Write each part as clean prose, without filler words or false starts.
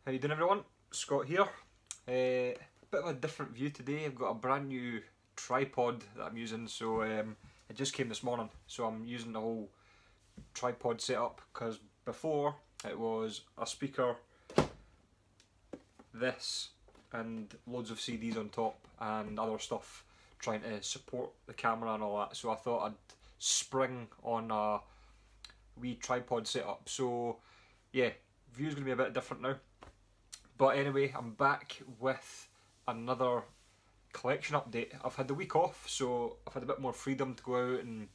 How you doing, everyone? Scott here. Bit of a different view today. I've got a brand new tripod that I'm using, so it just came this morning, so I'm using the whole tripod setup because before it was a speaker, this, and loads of CDs on top and other stuff trying to support the camera and all that, so I thought I'd spring on a wee tripod setup. So yeah, view's going to be a bit different now. But anyway, I'm back with another collection update. I've had the week off, so I've had a bit more freedom to go out and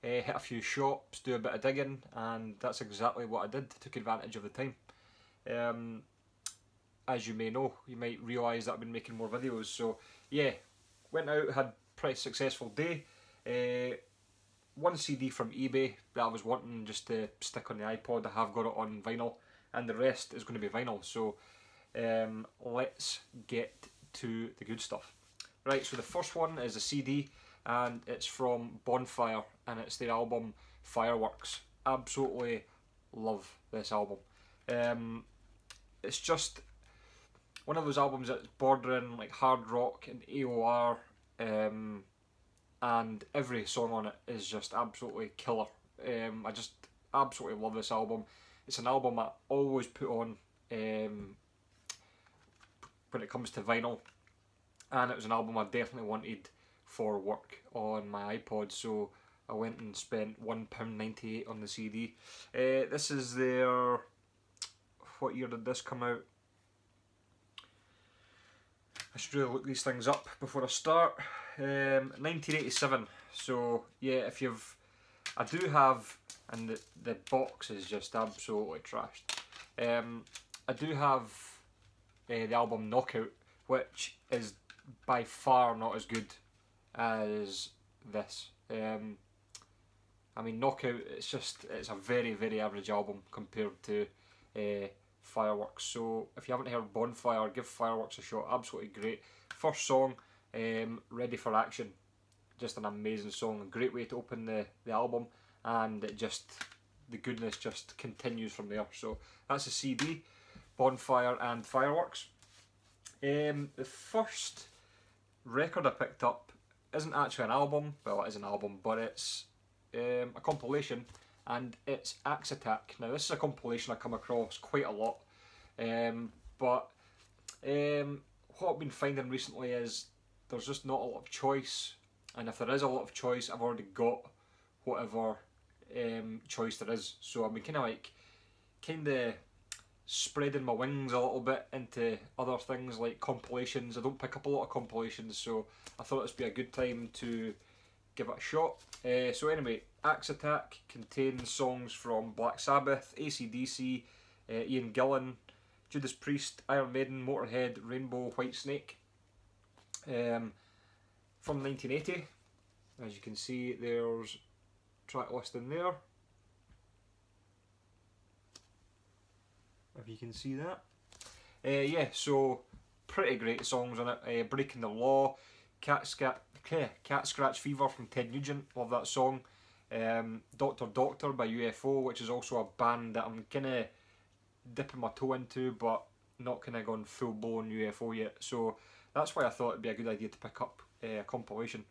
hit a few shops, do a bit of digging, and that's exactly what I did. Took advantage of the time. As you may know, you might realise that I've been making more videos. So yeah, went out, had a pretty successful day. One CD from eBay that I was wanting just to stick on the iPod. I have got it on vinyl, and the rest is going to be vinyl. So let's get to the good stuff. Right, so the first one is a CD, and it's from Bonfire, and it's their album Fireworks. Absolutely love this album. It's just one of those albums that's bordering like hard rock and AOR, and every song on it is just absolutely killer. I just absolutely love this album. It's an album I always put on when it comes to vinyl, and it was an album I definitely wanted for work on my iPod, so I went and spent £1.98 on the CD. This is their... what year did this come out? I should really look these things up before I start. 1987. So yeah, if you've... I do have... and the box is just absolutely trashed. I do have the album Knockout, which is by far not as good as this. I mean, Knockout, it's a very, very average album compared to Fireworks. So if you haven't heard Bonfire, give Fireworks a shot. Absolutely great. First song, Ready for Action. Just an amazing song, a great way to open the album, and it just, the goodness just continues from there. So that's a CD, Bonfire and Fireworks. The first record I picked up isn't actually an album. Well, it is an album, but it's a compilation, and it's Axe Attack. Now this is a compilation I come across quite a lot, but what I've been finding recently is there's just not a lot of choice, and if there is a lot of choice, I've already got whatever choice there is. So I've been kind of spreading my wings a little bit into other things like compilations. I don't pick up a lot of compilations, so I thought this would be a good time to give it a shot. So anyway, Axe Attack contains songs from Black Sabbath, AC/DC, Ian Gillan, Judas Priest, Iron Maiden, Motorhead, Rainbow, Whitesnake. From 1980, as you can see, there's track listing there. If you can see that. Yeah, so pretty great songs on it. Breaking the Law, Cat Scratch Fever from Ted Nugent, love that song. Doctor Doctor by UFO, which is also a band that I'm kind of dipping my toe into, but not kind of gone full blown UFO yet. So that's why I thought it'd be a good idea to pick up a compilation.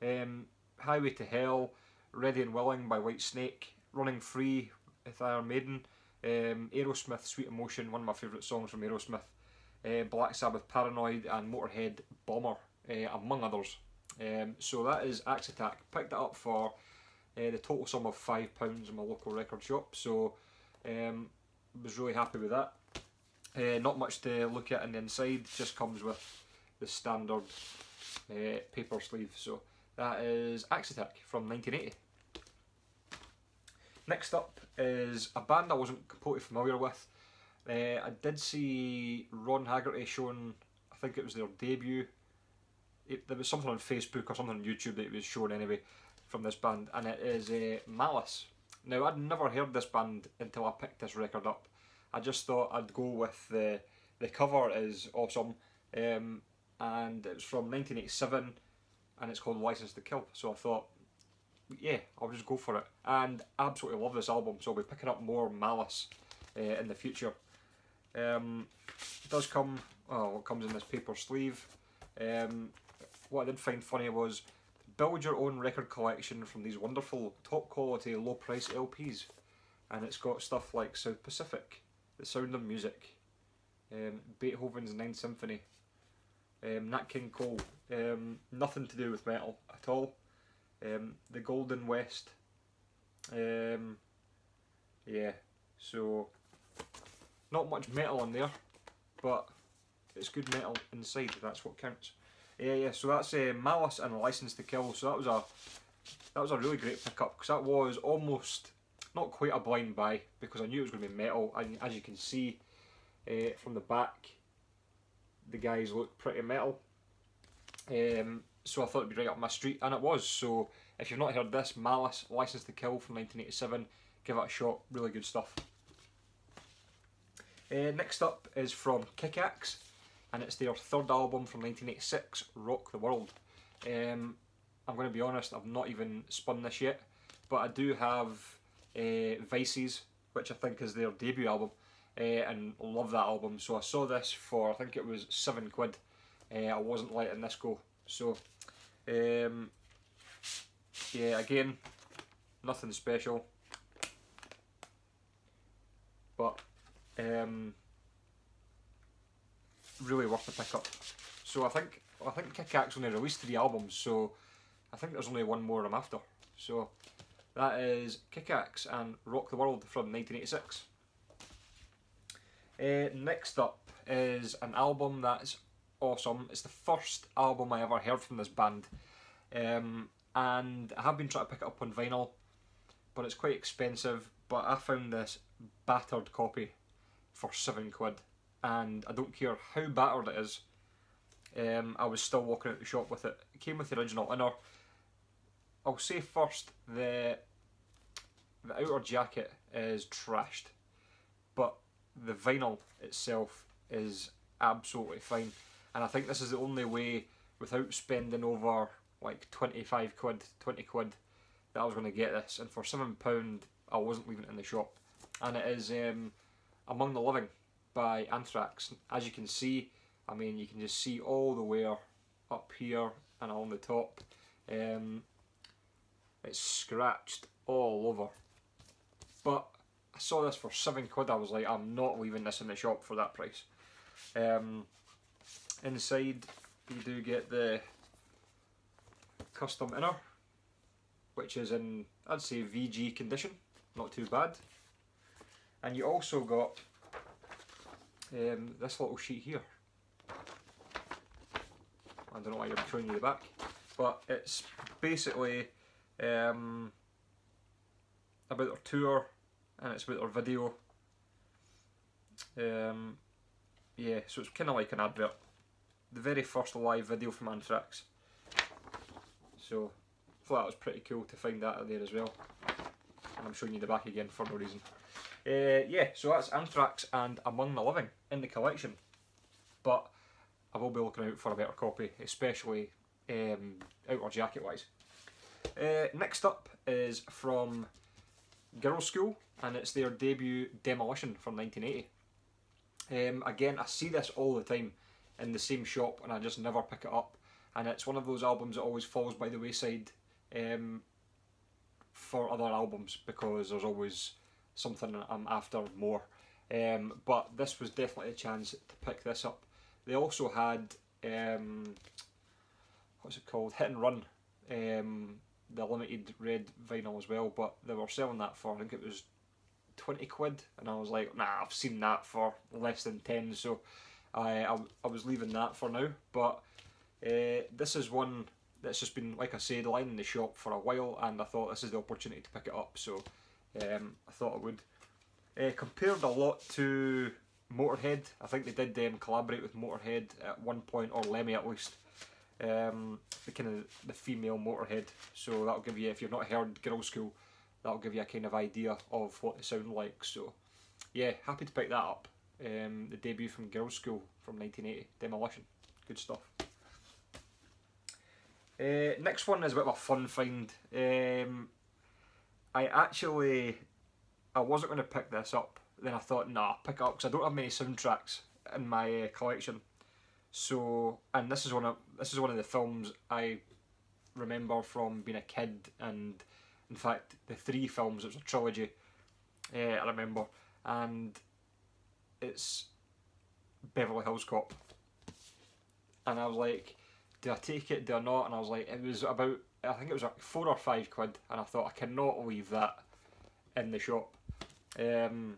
Highway to Hell, Ready and Willing by Whitesnake, Running Free with Iron Maiden, Aerosmith Sweet Emotion, one of my favourite songs from Aerosmith, Black Sabbath Paranoid, and Motorhead Bomber, among others. So that is Axe Attack. Picked it up for the total sum of £5 in my local record shop, so was really happy with that. Not much to look at on the inside, just comes with the standard paper sleeve. So that is Axe Attack from 1980. Next up is a band I wasn't completely familiar with. I did see Ron Haggerty showing, I think it was their debut. There was something on Facebook or something on YouTube that it was showing anyway from this band, and it is Malice. Now, I'd never heard this band until I picked this record up. I just thought I'd go with the cover is awesome, and it's from 1987, and it's called License to Kill. So I thought, yeah, I'll just go for it, and absolutely love this album. So I'll be picking up more Malice in the future. It does come, it comes in this paper sleeve. What I did find funny was build your own record collection from these wonderful top quality low price LPs, and it's got stuff like South Pacific, The Sound of Music, Beethoven's Ninth Symphony, Nat King Cole, nothing to do with metal at all, The Golden West, yeah, so not much metal in there, but it's good metal inside, that's what counts. Yeah, so that's Malice and License to Kill, so that was a really great pickup, because that was almost, not quite a blind buy, because I knew it was going to be metal, and as you can see from the back, the guys look pretty metal, so I thought it'd be right up my street, and it was. So if you've not heard this, Malice, License to Kill from 1987, give it a shot, really good stuff. Next up is from Kick-Axe, and it's their third album from 1986, Rock the World. I'm going to be honest, I've not even spun this yet, but I do have Vices, which I think is their debut album, and love that album. So I saw this for, I think it was £7. I wasn't letting this go. So yeah, again, nothing special, but really worth the pickup. So I think Kick-Axe only released 3 albums, so I think there's only one more I'm after. So that is Kick-Axe and Rock the World from 1986. Next up is an album that's awesome. It's the first album I ever heard from this band, and I have been trying to pick it up on vinyl, but it's quite expensive. But I found this battered copy for £7, and I don't care how battered it is, I was still walking out the shop with it. It came with the original inner. I'll say first, the outer jacket is trashed, but the vinyl itself is absolutely fine, and I think this is the only way, without spending over like 25 quid, 20 quid, that I was going to get this, and for £7 I wasn't leaving it in the shop. And it is Among the Living by Anthrax. As you can see, I mean, you can just see all the wear up here and along the top. It's scratched all over, but I saw this for £7. I was like, I'm not leaving this in the shop for that price. Inside you do get the custom inner, which is in, I'd say, VG condition, not too bad. And you also got this little sheet here. I don't know why I'm showing you the back, but it's basically about their tour, and it's about their video. Yeah, so it's kind of like an advert. The very first live video from Anthrax. So I thought that was pretty cool to find that out there as well. And I'm showing you the back again for no reason. Yeah, so that's Anthrax and Among the Living in the collection. But I will be looking out for a better copy, especially outer jacket wise. Next up is from Girls' School, and it's their debut Demolition from 1980. Again, I see this all the time in the same shop and I just never pick it up, and it's one of those albums that always falls by the wayside for other albums, because there's always something I'm after more. But this was definitely a chance to pick this up. They also had what's it called, Hit and Run, the limited red vinyl as well, but they were selling that for, I think it was 20 quid, and I was like, nah, I've seen that for less than 10, so I was leaving that for now. But this is one that's just been, like I said, lying in the shop for a while, and I thought this is the opportunity to pick it up, so I thought I would. Compared a lot to Motorhead. I think they did collaborate with Motorhead at one point, or Lemmy at least. The kind of the female Motorhead. So that'll give you, if you've not heard Girls' School, that'll give you a kind of idea of what they sound like. So yeah, happy to pick that up. The debut from Girls' School from 1980, Demolition, good stuff. Next one is a bit of a fun find. I wasn't going to pick this up then I thought, nah, pick it up, because I don't have many soundtracks in my collection. So, and this is one of the films I remember from being a kid, and in fact the 3 films, it was a trilogy, I remember, and it's Beverly Hills Cop. And I was like, do I take it, do I not? And I was like, it was about, I think it was like £4 or £5, and I thought, I cannot leave that in the shop. Because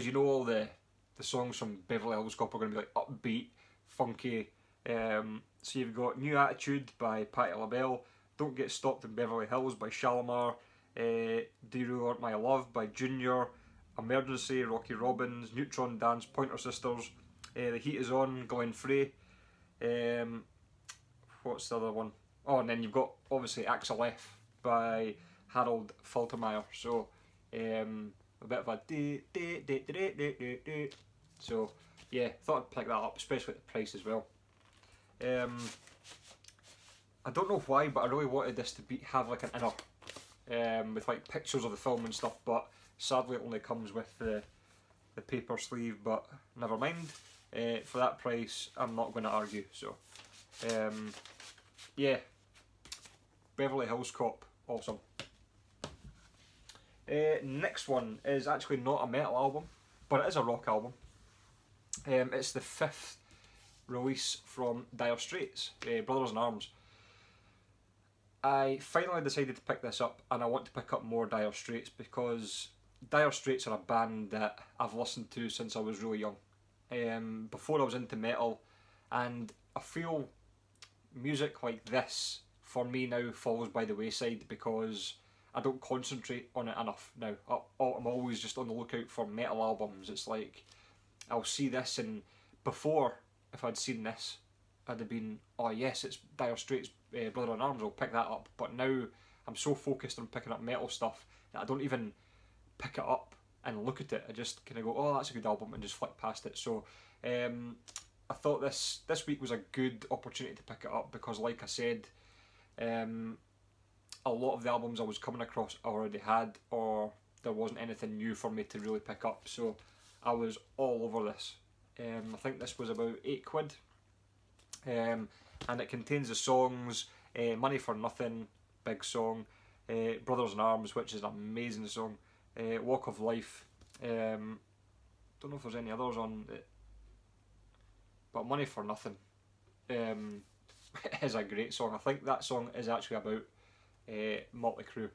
you know all the songs from Beverly Hills Cop are going to be like upbeat, funky. So you've got New Attitude by Patti LaBelle, Don't Get Stopped in Beverly Hills by Shalimar, Do You Want My Love by Junior, Emergency, Rocky Robbins, Neutron Dance, Pointer Sisters, The Heat Is On, Glenn Frey. What's the other one? Oh, and then you've got obviously Axel F by Harold Faltermeyer. So a bit of a so yeah, thought I'd pick that up, especially at the price as well. I don't know why, but I really wanted this to have like an inner with like pictures of the film and stuff, but sadly it only comes with the paper sleeve, but never mind. For that price, I'm not going to argue. So yeah, Beverly Hills Cop, awesome. Next one is actually not a metal album, but it is a rock album. It's the 5th release from Dire Straits, Brothers in Arms. I finally decided to pick this up, and I want to pick up more Dire Straits because Dire Straits are a band that I've listened to since I was really young. Before I was into metal, and I feel music like this for me now falls by the wayside because I don't concentrate on it enough now. I'm always just on the lookout for metal albums. It's like I'll see this, and before, if I'd seen this, I'd have been, oh yes, it's Dire Straits, Brother in Arms, I'll pick that up. But now I'm so focused on picking up metal stuff that I don't even pick it up and look at it. I just kind of go, oh, that's a good album, and just flick past it. So I thought this week was a good opportunity to pick it up because, like I said, a lot of the albums I was coming across I already had, or there wasn't anything new for me to really pick up. So I was all over this. I think this was about £8. And it contains the songs Money for Nothing, big song, Brothers in Arms, which is an amazing song, Walk of Life, don't know if there's any others on it, but Money for Nothing is a great song. I think that song is actually about Motley Crue,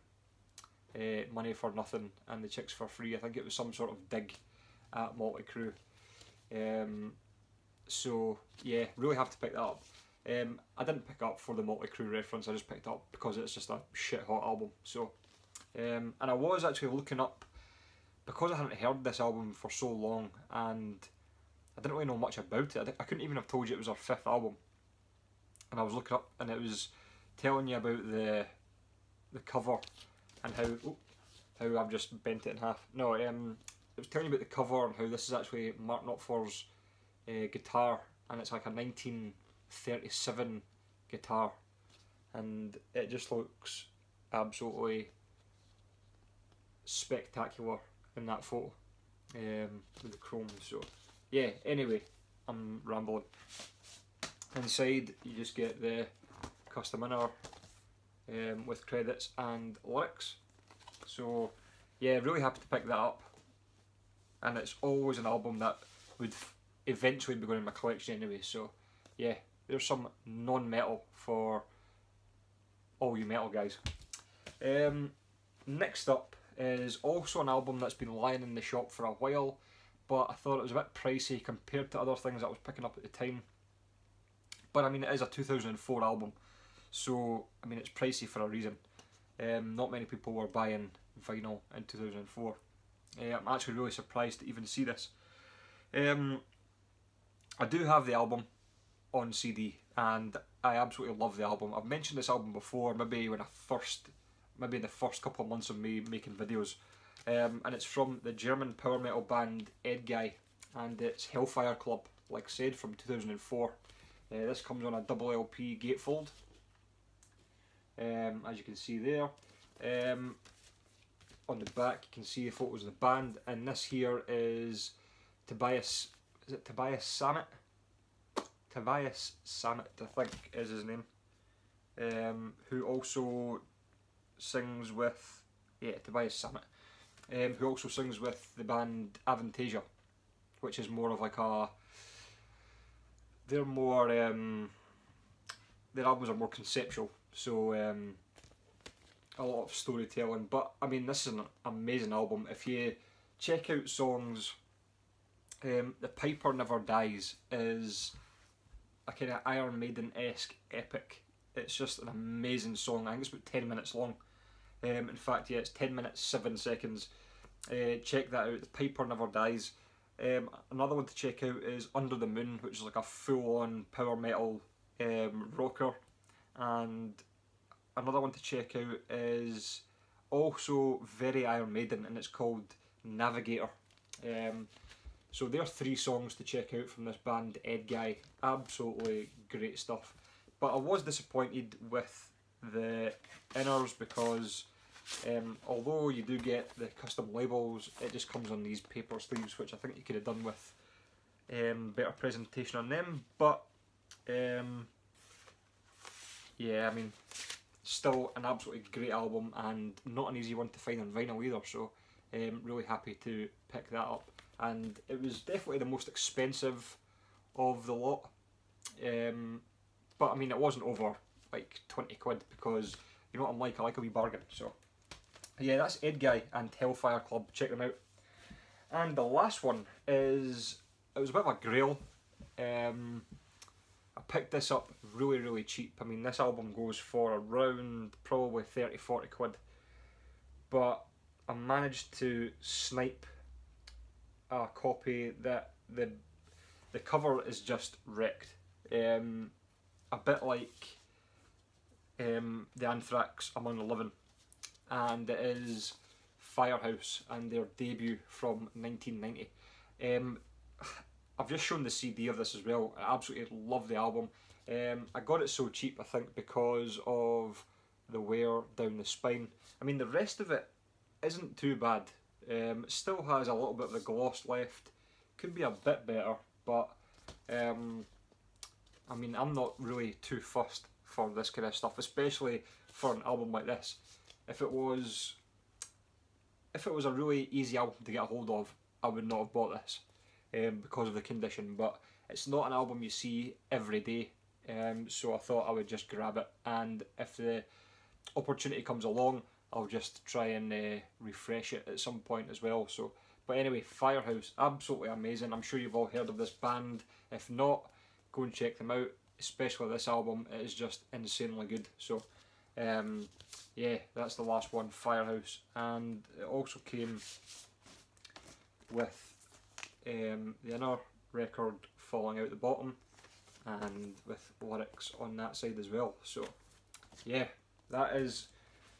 Money for Nothing and the Chicks for Free. I think it was some sort of dig at Motley Crue. So yeah, really have to pick that up. I didn't pick up for the Motley Crue reference, I just picked up because it's just a shit hot album. So and I was actually looking up, because I hadn't heard this album for so long and I didn't really know much about it. I couldn't even have told you it was our 5th album. And I was looking up and it was telling you about the cover and how I've just bent it in half. No, it was telling you about the cover and how this is actually Mark Knopfler's guitar, and it's like a 1937 guitar, and it just looks absolutely spectacular in that photo with the chrome. So yeah, anyway, I'm rambling. Inside you just get the custom inner with credits and lyrics. So yeah, really happy to pick that up, and it's always an album that would eventually be going in my collection anyway. So yeah, there's some non-metal for all you metal guys. Next up is also an album that's been lying in the shop for a while, but I thought it was a bit pricey compared to other things that I was picking up at the time. But I mean, it is a 2004 album, so I mean it's pricey for a reason. Not many people were buying vinyl in 2004. I'm actually really surprised to even see this. I do have the album on CD, and I absolutely love the album. I've mentioned this album before, maybe in the first couple of months of me making videos, and it's from the German power metal band Edguy, and it's Hellfire Club, like I said, from 2004. This comes on a double LP gatefold, as you can see there. on the back you can see the photos of the band, and this here is Tobias, is it Tobias Sammet? Tobias Sammet, I think is his name, who also sings with, Tobias Sammet, who also sings with the band Avantasia, which is more of like a, they're more, their albums are more conceptual, so a lot of storytelling. But I mean, this is an amazing album. If you check out songs, The Piper Never Dies is a kind of Iron Maiden-esque epic. It's just an amazing song. I think it's about 10 minutes long. In fact, yeah, it's 10 minutes 7 seconds. Check that out. The Piper Never Dies. Another one to check out is Under the Moon, which is like a full-on power metal rocker. And another one to check out is also very Iron Maiden, and it's called Navigator. So there are 3 songs to check out from this band, Ed Guy. Absolutely great stuff. But I was disappointed with the inners because although you do get the custom labels, it just comes on these paper sleeves, which I think you could have done with better presentation on them. But yeah, I mean, still an absolutely great album, and not an easy one to find on vinyl either, so really happy to pick that up. And it was definitely the most expensive of the lot, but I mean, it wasn't over like 20 quid, because you know what I'm like, I like a wee bargain. So yeah, that's Ed Guy and Hellfire Club, check them out. And the last one is, it was a bit of a grail. I picked this up really cheap. I mean, this album goes for around probably 30-40 quid, but I managed to snipe a copy that the cover is just wrecked. A bit like the Anthrax Among the Living, and it is Firehouse and their debut from 1990. I've just shown the CD of this as well. I absolutely love the album. I got it so cheap, I think, because of the wear down the spine. I mean, the rest of it isn't too bad. It still has a little bit of the gloss left. Could be a bit better, but I mean, I'm not really too fussed for this kind of stuff, especially for an album like this. If it was a really easy album to get a hold of, I would not have bought this because of the condition. But it's not an album you see every day, so I thought I would just grab it. And if the opportunity comes along, I'll just try and refresh it at some point as well. So, but anyway, Firehouse, absolutely amazing. I'm sure you've all heard of this band. If not, go and check them out. Especially this album, it is just insanely good. So, yeah, that's the last one, Firehouse. And it also came with the inner record falling out the bottom, and with lyrics on that side as well. So, yeah, that is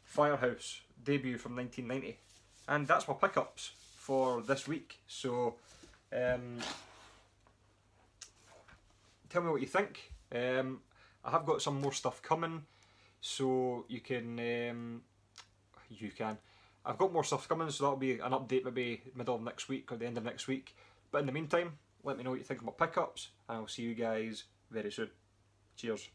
Firehouse, debut from 1990. And that's my pickups for this week. So, tell me what you think. I have got some more stuff coming, so you can, I've got more stuff coming, so that'll be an update maybe middle of next week or the end of next week. But in the meantime, let me know what you think of my pickups, and I'll see you guys very soon. Cheers.